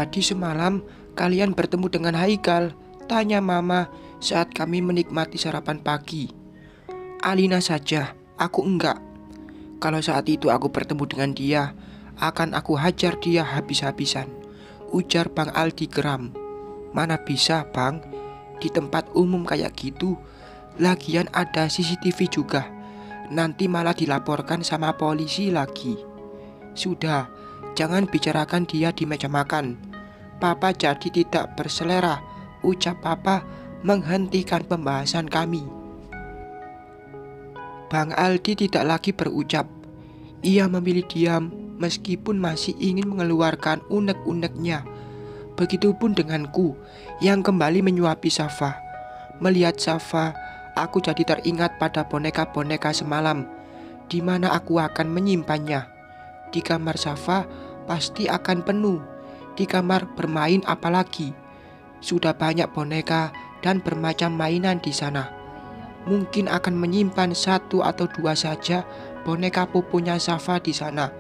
Tadi semalam kalian bertemu dengan Haikal, tanya mama saat kami menikmati sarapan pagi. Alina saja, aku enggak. Kalau saat itu aku bertemu dengan dia, akan aku hajar dia habis-habisan, ujar Bang Aldi geram. Mana bisa bang, di tempat umum kayak gitu. Lagian ada CCTV juga, nanti malah dilaporkan sama polisi lagi. Sudah, jangan bicarakan dia di meja makan. Papa jadi tidak berselera, ucap papa menghentikan pembahasan kami. Bang Aldi tidak lagi berucap. Ia memilih diam meskipun masih ingin mengeluarkan unek-uneknya. Begitupun denganku yang kembali menyuapi Safa. Melihat Safa, aku jadi teringat pada boneka-boneka semalam, di mana aku akan menyimpannya. Di kamar Safa pasti akan penuh. Di kamar bermain apalagi. Sudah banyak boneka dan bermacam mainan di sana. Mungkin akan menyimpan 1 atau 2 saja boneka pupunya Safa di sana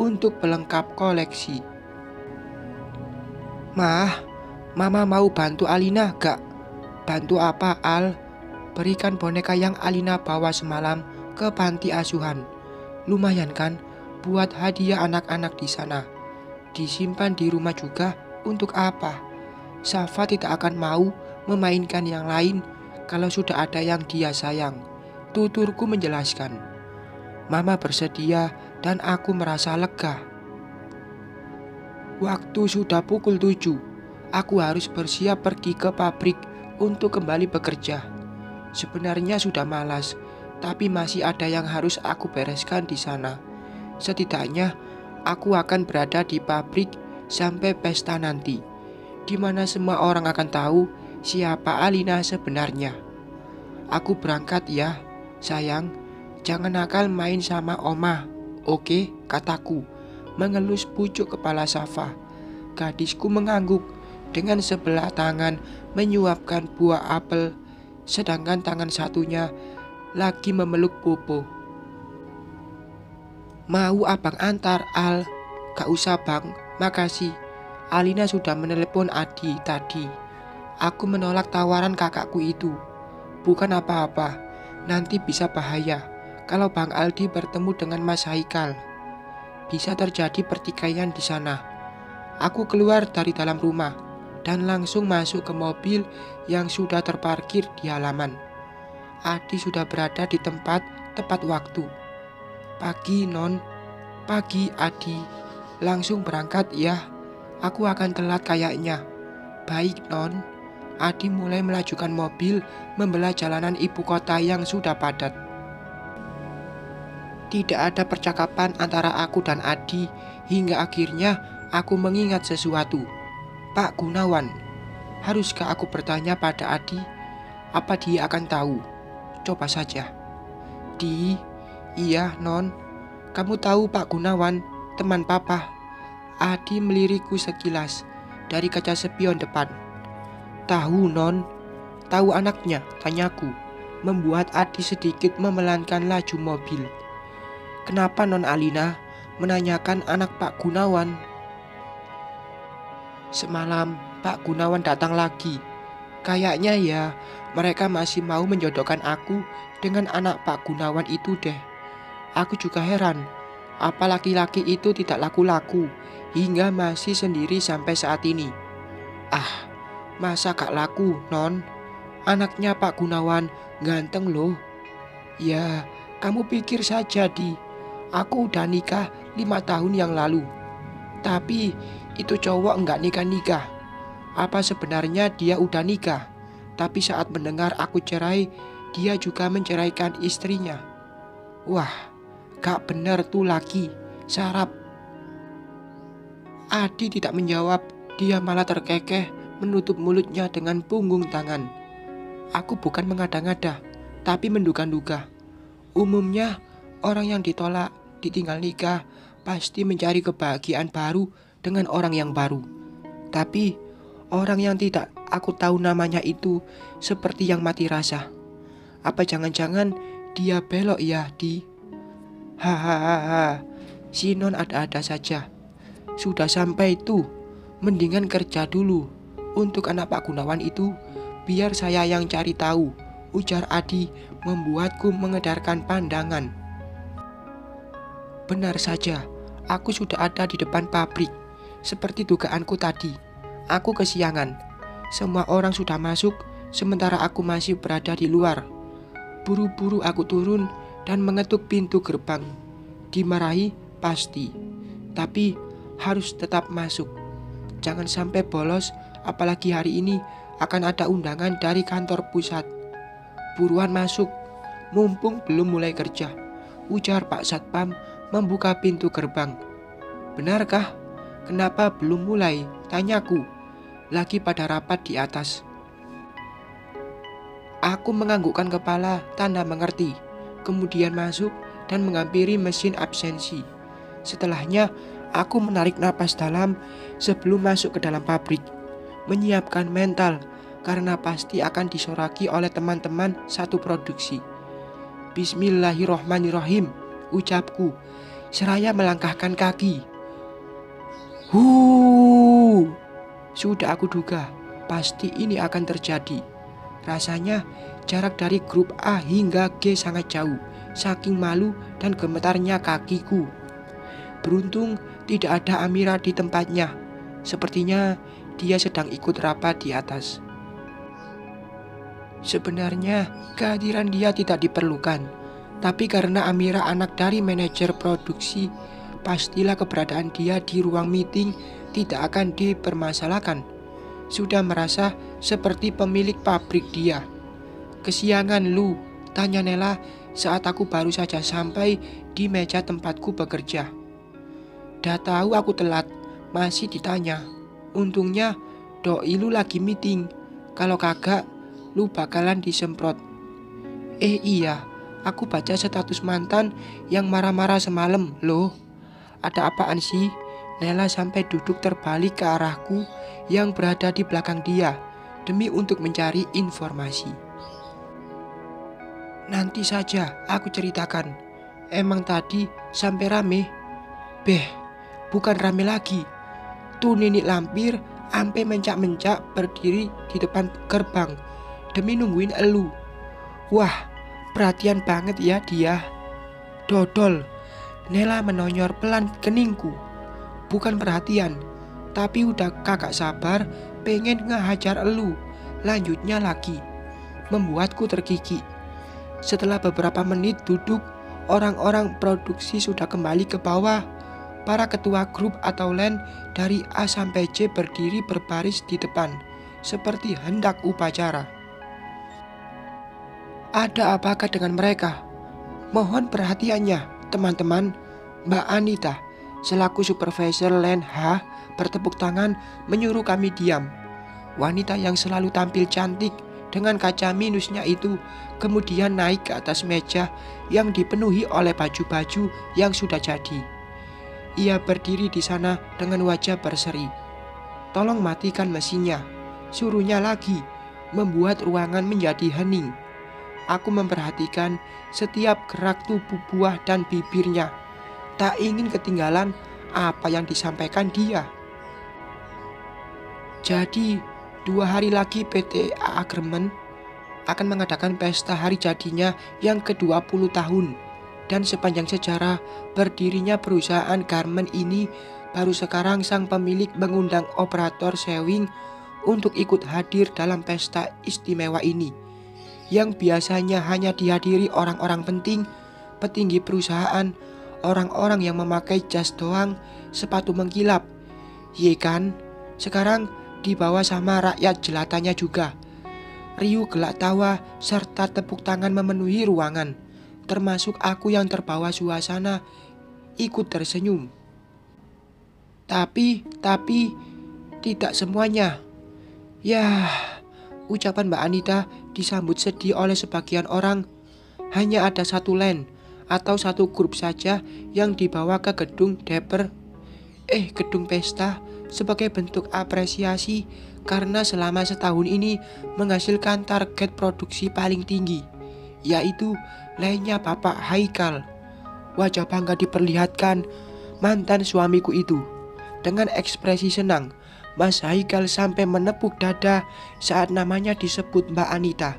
untuk pelengkap koleksi. Mama mau bantu Alina gak? Bantu apa Al? Berikan boneka yang Alina bawa semalam ke panti asuhan. Lumayan kan buat hadiah anak-anak di sana. Disimpan di rumah juga untuk apa? Safa tidak akan mau memainkan yang lain kalau sudah ada yang dia sayang. Tuturku menjelaskan. Mama bersedia dan aku merasa lega. Waktu sudah pukul 7. Aku harus bersiap pergi ke pabrik untuk kembali bekerja. Sebenarnya sudah malas, tapi masih ada yang harus aku bereskan di sana. Setidaknya aku akan berada di pabrik sampai pesta nanti, di mana semua orang akan tahu siapa Alina sebenarnya. Aku berangkat ya, sayang. Jangan nakal main sama Oma, oke? Kataku, mengelus pucuk kepala Safa. Gadisku mengangguk dengan sebelah tangan menyuapkan buah apel, sedangkan tangan satunya lagi memeluk Popo. Mau abang antar Al? Gak usah bang, makasih. Alina sudah menelepon Adi tadi. Aku menolak tawaran kakakku itu. Bukan apa-apa, nanti bisa bahaya kalau Bang Aldi bertemu dengan Mas Haikal. Bisa terjadi pertikaian di sana. Aku keluar dari dalam rumah dan langsung masuk ke mobil yang sudah terparkir di halaman. Adi sudah berada di tempat tepat waktu. Pagi Non, pagi Adi. Langsung berangkat ya, aku akan telat kayaknya. Baik Non. Adi mulai melajukan mobil membelah jalanan ibu kota yang sudah padat. Tidak ada percakapan antara aku dan Adi hingga akhirnya aku mengingat sesuatu. Pak Gunawan, haruskah aku bertanya pada Adi? Apa dia akan tahu? Coba saja. Iya Non, kamu tahu Pak Gunawan, teman papa? Adi melirikku sekilas dari kaca spion depan. Tahu Non, tahu anaknya, tanyaku, membuat Adi sedikit memelankan laju mobil. Kenapa Non Alina menanyakan anak Pak Gunawan? Semalam Pak Gunawan datang lagi. Kayaknya ya mereka masih mau menjodohkan aku dengan anak Pak Gunawan itu deh. Aku juga heran, apa laki-laki itu tidak laku-laku hingga masih sendiri sampai saat ini. Masa gak laku, Non? Anaknya Pak Gunawan ganteng loh. Ya, kamu pikir saja Di. Aku udah nikah 5 tahun yang lalu. Tapi itu cowok enggak nikah-nikah. Apa sebenarnya dia udah nikah? Tapi saat mendengar aku cerai, dia juga menceraikan istrinya. Wah, gak bener tuh laki, sarap. Adi tidak menjawab, dia malah terkekeh menutup mulutnya dengan punggung tangan. Aku bukan mengada-ngada, tapi menduga-duga. Umumnya orang yang ditolak, ditinggal nikah, pasti mencari kebahagiaan baru dengan orang yang baru. Tapi orang yang tidak aku tahu namanya itu seperti yang mati rasa. Apa jangan-jangan dia belok ya Di? Hahaha, si Non ada-ada saja. Sudah sampai tuh. Mendingan kerja dulu. Untuk anak Pak Gunawan itu, biar saya yang cari tahu, ujar Adi membuatku mengedarkan pandangan. Benar saja, aku sudah ada di depan pabrik. Seperti dugaanku tadi, aku kesiangan. Semua orang sudah masuk, sementara aku masih berada di luar. Buru-buru aku turun dan mengetuk pintu gerbang. Dimarahi pasti, tapi harus tetap masuk. Jangan sampai bolos, apalagi hari ini akan ada undangan dari kantor pusat. Buruan masuk, mumpung belum mulai kerja, ujar Pak Satpam membuka pintu gerbang. Benarkah? Kenapa belum mulai? Tanyaku, lagi pada rapat di atas. Aku menganggukkan kepala, tanda mengerti. Kemudian masuk dan menghampiri mesin absensi. Setelahnya, aku menarik napas dalam sebelum masuk ke dalam pabrik. Menyiapkan mental, karena pasti akan disoraki oleh teman-teman satu produksi. Bismillahirrohmanirrohim, ucapku, seraya melangkahkan kaki. Sudah aku duga, pasti ini akan terjadi. Rasanya jarak dari grup A hingga G sangat jauh, saking malu dan gemetarnya kakiku. Beruntung tidak ada Amira di tempatnya. Sepertinya dia sedang ikut rapat di atas. Sebenarnya kehadiran dia tidak diperlukan, tapi karena Amira anak dari manajer produksi, pastilah keberadaan dia di ruang meeting tidak akan dipermasalahkan. Sudah merasa seperti pemilik pabrik dia. Kesiangan lu, tanya Nela saat aku baru saja sampai di meja tempatku bekerja. Dah tahu aku telat, masih ditanya. Untungnya doi lu lagi meeting, kalau kagak lu bakalan disemprot. Iya, aku baca status mantan yang marah-marah semalam loh. Ada apaan sih? Nela sampai duduk terbalik ke arahku yang berada di belakang dia demi untuk mencari informasi. Nanti saja aku ceritakan. Emang tadi sampai rame? Beh, bukan rame lagi. Tuh nenek lampir sampai mencak-mencak berdiri di depan gerbang demi nungguin elu. Wah, perhatian banget ya dia. Dodol. Nela menonyor pelan keningku. Bukan perhatian, tapi udah kagak sabar pengen ngehajar elu. Lanjutnya lagi, membuatku terkikik. Setelah beberapa menit duduk, orang-orang produksi sudah kembali ke bawah. Para ketua grup atau line dari A sampai C berdiri berbaris di depan, seperti hendak upacara. Ada apakah dengan mereka? Mohon perhatiannya, teman-teman. Mbak Anita selaku supervisor line H bertepuk tangan menyuruh kami diam. Wanita yang selalu tampil cantik dengan kaca minusnya itu kemudian naik ke atas meja yang dipenuhi oleh baju-baju yang sudah jadi. Ia berdiri di sana dengan wajah berseri. Tolong matikan mesinnya, suruhnya lagi, membuat ruangan menjadi hening. Aku memperhatikan setiap gerak tubuh buah dan bibirnya. Tak ingin ketinggalan apa yang disampaikan dia. Jadi 2 hari lagi PT AA Garment akan mengadakan pesta hari jadinya yang ke-20 tahun. Dan sepanjang sejarah berdirinya perusahaan garment ini, baru sekarang sang pemilik mengundang operator sewing untuk ikut hadir dalam pesta istimewa ini, yang biasanya hanya dihadiri orang-orang penting, petinggi perusahaan, orang-orang yang memakai jas doang, sepatu mengkilap. Ye kan, sekarang dibawa sama rakyat jelatannya juga. Riuh gelak tawa serta tepuk tangan memenuhi ruangan, termasuk aku yang terbawa suasana ikut tersenyum. Tapi tidak semuanya. Yah, ucapan Mbak Anita disambut sedih oleh sebagian orang. Hanya ada satu line atau satu grup saja yang dibawa ke gedung gedung pesta sebagai bentuk apresiasi karena selama setahun ini menghasilkan target produksi paling tinggi, yaitu lainnya Bapak Haikal. Wajah bangga diperlihatkan mantan suamiku itu dengan ekspresi senang Mas Haikal sampai menepuk dada saat namanya disebut Mbak Anita.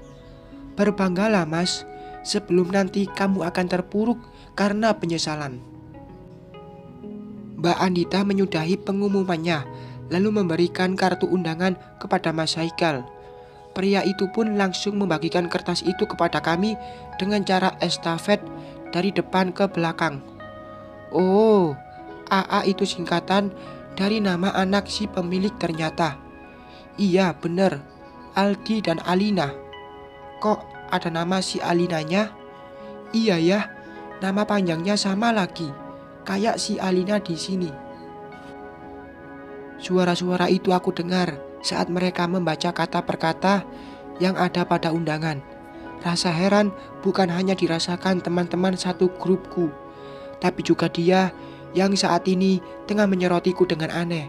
Berbanggalah Mas, sebelum nanti kamu akan terpuruk karena penyesalan. Mbak Anita menyudahi pengumumannya, lalu memberikan kartu undangan kepada Mas Haikal. Pria itu pun langsung membagikan kertas itu kepada kami dengan cara estafet dari depan ke belakang. Oh, AA itu singkatan dari nama anak si pemilik ternyata. Iya bener, Aldi dan Alina. Kok ada nama si Alinanya? Iya ya, nama panjangnya sama lagi, kayak si Alina di sini. Suara-suara itu aku dengar saat mereka membaca kata per kata yang ada pada undangan. Rasa heran bukan hanya dirasakan teman-teman satu grupku, tapi juga dia yang saat ini tengah menyerotiku dengan aneh.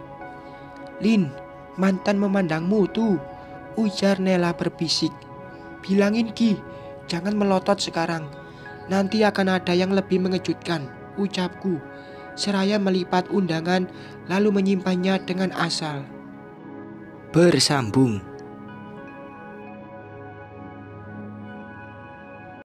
Lin, mantan memandangmu tuh, ujar Nela berbisik. Bilangin Ki, jangan melotot sekarang. Nanti akan ada yang lebih mengejutkan, ucapku. Seraya melipat undangan lalu menyimpannya dengan asal. Bersambung.